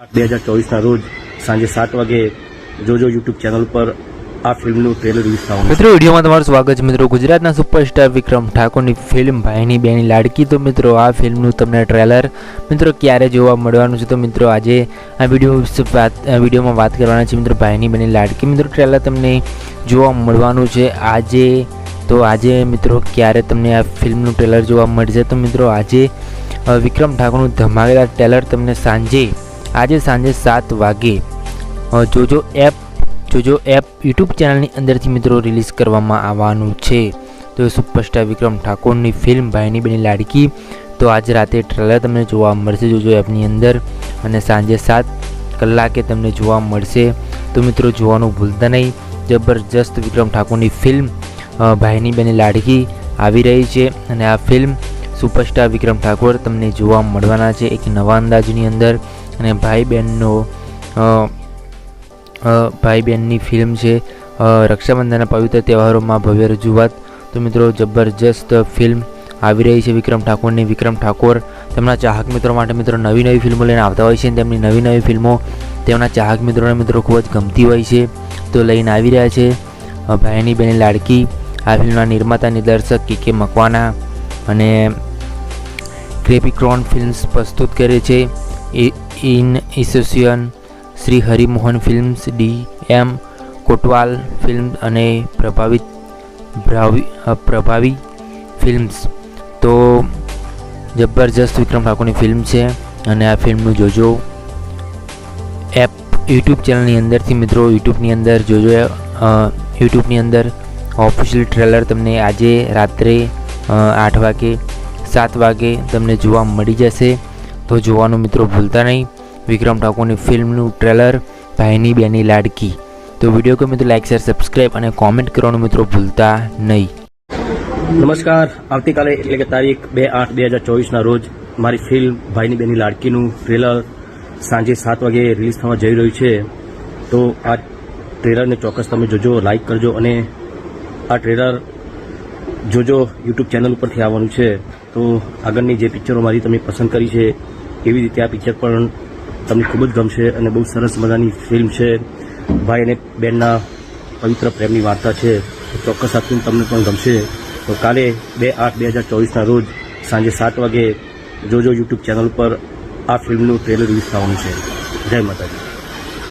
2024ના રોજ સાંજે 7 વાગે જોજો યુટ્યુબ ચેનલ પર આ ફિલ્મનું ટ્રેલર રિલીઝ થવાનું છે. મિત્રો વિડીયોમાં તમારું સ્વાગત છે. મિત્રો ગુજરાતના સુપરસ્ટાર વિક્રમ ઠાકોરની ફિલ્મ ભાઈની બેની લાડકી. તો મિત્રો આ ફિલ્મનું તમને ટ્રેલર મિત્રો ક્યારે જોવા મળવાનું છે? તો મિત્રો આજે આ વિડીયોમાં વાત કરવાના છે મિત્રો ભાઈની બેની લાડકી. મિત્રો ટ્રેલર તમને જોવા મળવાનું છે આજે. તો આજે મિત્રો ક્યારે તમને આ ફિલ્મનું ટ્રેલર જોવા મળશે? તો મિત્રો આજે વિક્રમ ઠાકોરનું ધમાકેદાર ટ્રેલર તમને આજે સાંજે 7 વાગે જોજો એપ યુટ્યુબ ચેનલની અંદરથી મિત્રો રિલીઝ કરવામાં આવવાનું છે. તો સુપરસ્ટાર વિક્રમ ઠાકોરની ફિલ્મ ભાઈની બેની લાડકી તો આજ રાતે ટ્રેલર તમને જોવા મળશે જોજો એપની અંદર, અને સાંજે 7 કલાકે તમને જોવા મળશે. તો મિત્રો જોવાનું ભૂલતા નહીં. જબરજસ્ત વિક્રમ ઠાકોરની ફિલ્મ ભાઈની બેની લાડકી આવી રહી છે, અને આ ફિલ્મ સુપરસ્ટાર વિક્રમ ઠાકોર તમને જોવા મળવાના છે એક નવા અંદાજની અંદર. અને ભાઈ બહેનની ફિલ્મ છે. રક્ષાબંધનના પવિત્ર તહેવારોમાં ભવ્ય રજૂઆત. તો મિત્રો જબરજસ્ત ફિલ્મ આવી રહી છે વિક્રમ ઠાકોરની. વિક્રમ ઠાકોર તેમના ચાહક મિત્રો માટે મિત્રો નવી ફિલ્મો લઈને આવતા હોય છે, અને તેમની નવી ફિલ્મો તેમના ચાહક મિત્રોને મિત્રો ખૂબ જ ગમતી હોય છે. તો લઈને આવી રહ્યા છે ભાઈની બેની લાડકી. આ ફિલ્મના નિર્માતા નિર્દેશક કે મકવાના અને ક્રેપિક્રોન ફિલ્મ્સ પ્રસ્તુત કરે છે. In association Shri Harimohan films, DM Kotwal films અને પ્રભાવી ફિલ્મ્સ. તો જબરજસ્ત વિક્રમ ઠાકોરની ફિલ્મ છે, અને આ ફિલ્મનું જોજો એપ યુટ્યુબ ચેનલની અંદરથી મિત્રો યુટ્યુબની અંદર જોજો. યુટ્યુબની અંદર ઓફિશિયલ ટ્રેલર તમને આજે રાત્રે 8 વાગે 7 વાગે તમને જોવા મળી જશે. તો જોવાનું મિત્રો ભૂલતા નહીં વિક્રમ ઠાકોરની ફિલ્મનું ટ્રેલર ભાઈની બેની લાડકી. તો વિડીયો ગમે તો લાઈક, શેર, સબસ્ક્રાઈબ અને કોમેન્ટ કરવાનું મિત્રો ભૂલતા નહીં. નમસ્કાર. આવતીકાલે એટલે કે તારીખ 2/8/2024ના રોજ મારી ફિલ્મ ભાઈની બેની લાડકીનું ટ્રેલર સાંજે 7 વાગે રિલીઝ થવા જઈ રહ્યું છે. તો આ ટ્રેલરને ચોક્કસ તમે જોજો, લાઈક કરજો, અને આ ટ્રેલર જોજો યુટ્યુબ ચેનલ ઉપરથી આવવાનું છે. તો આગળની જે પિક્ચરો મારી તમે પસંદ કરી છે એવી રીતે આ પિક્ચર પણ તમને ખૂબ જ ગમશે, અને બહુ સરસ મજાની ફિલ્મ છે. ભાઈ અને બહેનના પવિત્ર પ્રેમની વાર્તા છે. તો ચોક્કસ આ ફિલ્મ તમને પણ ગમશે. તો કાલે 2/8/2024ના રોજ સાંજે 7 વાગે જોજો યુટ્યુબ ચેનલ પર આ ફિલ્મનું ટ્રેલર રિલીઝ થવાનું છે. જય માતાજી.